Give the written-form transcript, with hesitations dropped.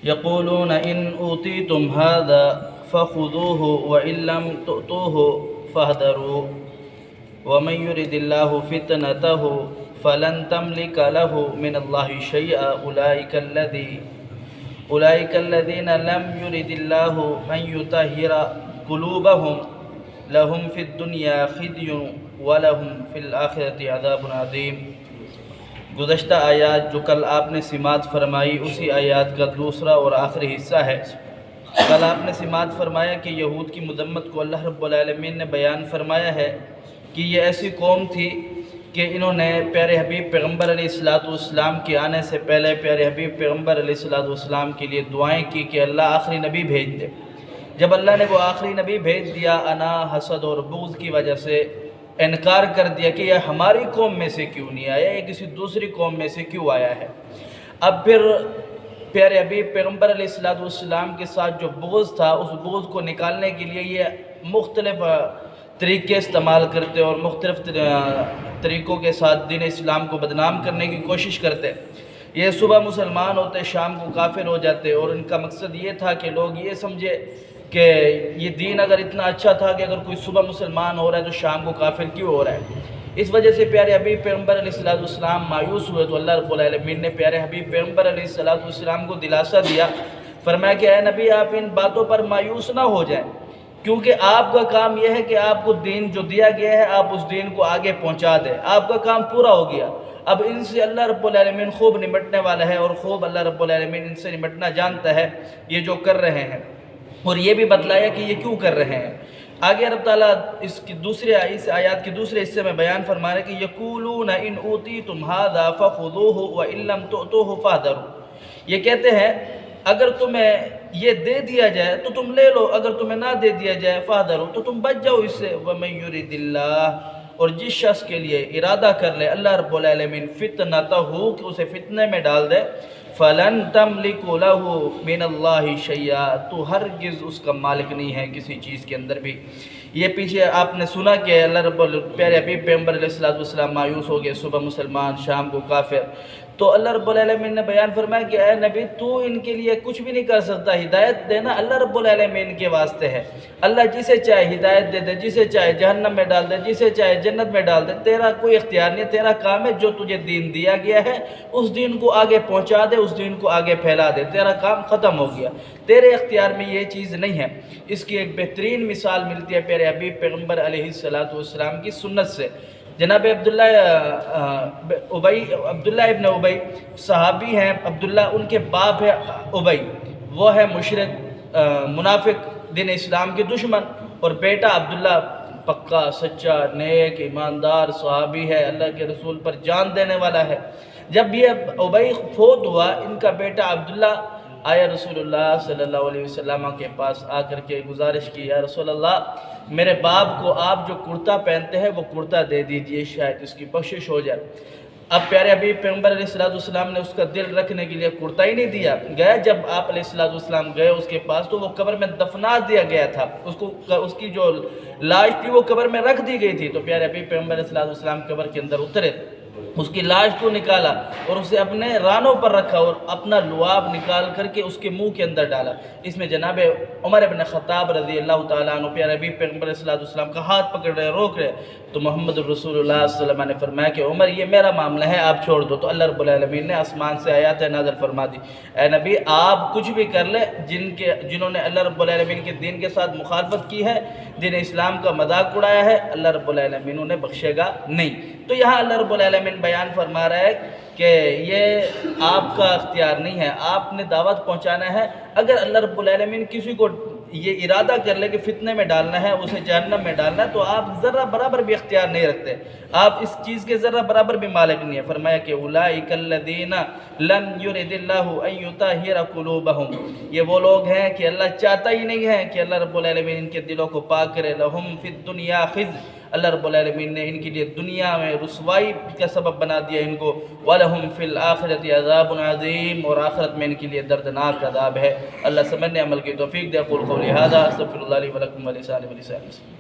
یقولون ان اوتیتم هذا فخذوه وان لم تؤتوه فاحذروا ومن يرد الله فتنته فلن تملك له من الله شيئا أولئك الذين لم يرد الله أن يطهر قلوبهم لهم في الدنيا خزي ولهم في الآخرة عذاب عظيم۔ گزشتہ آیات جو کل آپ نے سماعت فرمائی اسی آیات کا دوسرا اور آخری حصہ ہے۔ کل آپ نے سماعت فرمایا کہ یہود کی مذمت کو اللہ رب العالمین نے بیان فرمایا ہے کہ یہ ایسی قوم تھی کہ انہوں نے پیارے حبیب پیغمبر علیہ السلام کے آنے سے پہلے پیارے حبیب پیغمبر علیہ السلام کے لیے دعائیں کی کہ اللہ آخری نبی بھیج دے۔ جب اللہ نے وہ آخری نبی بھیج دیا، انا، حسد اور بغض کی وجہ سے انکار کر دیا کہ یہ ہماری قوم میں سے کیوں نہیں آیا، یہ کسی دوسری قوم میں سے کیوں آیا ہے۔ اب پھر پیارے حبیب پیغمبر علیہ السلام کے ساتھ جو بغض تھا، اس بغض کو نکالنے کے لیے یہ مختلف طریقے استعمال کرتے اور مختلف طریقوں کے ساتھ دین اسلام کو بدنام کرنے کی کوشش کرتے۔ یہ صبح مسلمان ہوتے، شام کو کافر ہو جاتے، اور ان کا مقصد یہ تھا کہ لوگ یہ سمجھے کہ یہ دین اگر اتنا اچھا تھا کہ اگر کوئی صبح مسلمان ہو رہا ہے تو شام کو کافر کیوں ہو رہا ہے۔ اس وجہ سے پیارے حبیب پیغمبر علیہ السلام مایوس ہوئے تو اللہ رب العالمین نے پیارے حبیب پیغمبر علیہ السلام کو دلاسا دیا، فرمایا کہ اے نبی آپ ان باتوں پر مایوس نہ ہو جائیں، کیونکہ آپ کا کام یہ ہے کہ آپ کو دین جو دیا گیا ہے آپ اس دین کو آگے پہنچا دیں، آپ کا کام پورا ہو گیا۔ اب ان سے اللہ رب العالمین خوب نمٹنے والا ہے، اور خوب اللہ رب العالمین ان سے نمٹنا جانتا ہے یہ جو کر رہے ہیں، اور یہ بھی بتلایا کہ یہ کیوں کر رہے ہیں۔ آگے رب تعالیٰ اس آیات کے دوسرے حصے میں بیان فرما رہے کہ یقولون ان اوتیتم ھذا فخذوہ وان لم تؤتوہ فاحذروا، یہ کہتے ہیں اگر تمہیں یہ دے دیا جائے تو تم لے لو، اگر تمہیں نہ دے دیا جائے فاحذروا تو تم بچ جاؤ اس سے۔ ومن یرد اللہ، اور جس شخص کے لیے ارادہ کر لے اللہ رب العالمین فتنتہ، کہ اسے فتنے میں ڈال دے، فلن تملک لہ من اللہ شیئا، تو ہرگز اس کا مالک نہیں ہے کسی چیز کے اندر بھی۔ یہ پیچھے آپ نے سنا کہ اللہ رب پیارے حبیب پیغمبر علیہ السلام مایوس ہو گئے، صبح مسلمان شام کو کافر، تو اللہ رب العالمین نے بیان فرمایا کہ اے نبی تو ان کے لیے کچھ بھی نہیں کر سکتا، ہدایت دینا اللہ رب العالمین کے واسطے ہے۔ اللہ جسے چاہے ہدایت دے دے، جسے چاہے جہنم میں ڈال دے، جسے چاہے جنت میں ڈال دے، تیرا کوئی اختیار نہیں، تیرا کام ہے جو تجھے دین دیا گیا ہے اس دین کو آگے پہنچا دے، اس دین کو آگے پھیلا دے، تیرا کام ختم ہو گیا، تیرے اختیار میں یہ چیز نہیں ہے۔ اس کی ایک بہترین مثال ملتی ہے پیارے حبیب پیغمبر علیہ السلام کی سنت سے۔ جناب عبداللہ ابن ابی صحابی ہیں، عبداللہ ان کے باپ ہے ابی، وہ ہے مشرک منافق دین اسلام کے دشمن، اور بیٹا عبداللہ پکا سچا نیک ایماندار صحابی ہے، اللہ کے رسول پر جان دینے والا ہے۔ جب یہ ابی فوت ہوا، ان کا بیٹا عبداللہ آیا رسول اللہ صلی اللہ علیہ وسلم کے پاس آ کر کے گزارش کی، یا رسول اللہ میرے باپ کو آپ جو کرتا پہنتے ہیں وہ کرتا دے دیجئے، شاید اس کی بخشش ہو جائے۔ اب پیارے حبیب پیغمبر علیہ السلام نے اس کا دل رکھنے کے لیے کرتا ہی نہیں دیا، گیا جب آپ علیہ السلام گئے اس کے پاس تو وہ قبر میں دفنا دیا گیا تھا، اس کی جو لاش تھی وہ قبر میں رکھ دی گئی تھی، تو پیارے حبیب پیغمبر علیہ السلام قبر کے اندر اترے، اس کی لاش کو نکالا اور اسے اپنے رانوں پر رکھا اور اپنا لعاب نکال کر کے اس کے منہ کے اندر ڈالا۔ اس میں جناب عمر ابن خطاب رضی اللہ تعالیٰ عنہ پیارے حبیب پیغمبر علیہ السلام کا ہاتھ پکڑ رہے، روک رہے، تو محمد رسول اللہ صلی اللہ علیہ وسلم نے فرمایا کہ عمر یہ میرا معاملہ ہے، آپ چھوڑ دو۔ تو اللہ رب العالمین نے آسمان سے آیات نازل فرما دی، اے نبی آپ کچھ بھی کر لیں، جنہوں نے اللہ رب العالمین کے دین کے ساتھ مخالفت کی ہے، دین اسلام کا مذاق اڑایا ہے، اللہ رب العالمین انہیں بخشے گا نہیں۔ تو یہاں اللہ رب العالمین بیان فرما رہا ہے کہ یہ آپ کا اختیار نہیں ہے، آپ نے دعوت پہنچانا ہے۔ اگر اللہ رب العالمین کسی کو یہ ارادہ کر لے کہ فتنے میں ڈالنا ہے، اسے جہنم میں ڈالنا ہے، تو آپ ذرہ برابر بھی اختیار نہیں رکھتے، آپ اس چیز کے ذرہ برابر بھی مالک نہیں ہے۔ فرمایا کہ اولئک الذین لم یرد اللہ ان یطہر قلوبہم، یہ وہ لوگ ہیں کہ اللہ چاہتا ہی نہیں ہے کہ اللہ رب العالمین ان کے دلوں کو پاک کرے۔ لہم فی الدنیا خزی، اللہ رب العالمین نے ان کے لیے دنیا میں رسوائی کا سبب بنا دیا ان کو، وَلَهُمْ فِي الْآخِرَةِ عَذَابٌ عَظِيمٌ، اور آخرت میں ان کے لیے دردناک عذاب ہے۔ اللہ سمجھنے عمل کی توفیق دے۔ اقول قولی ھذا استغفر اللہ لی ولکم ولسائر المسلمین۔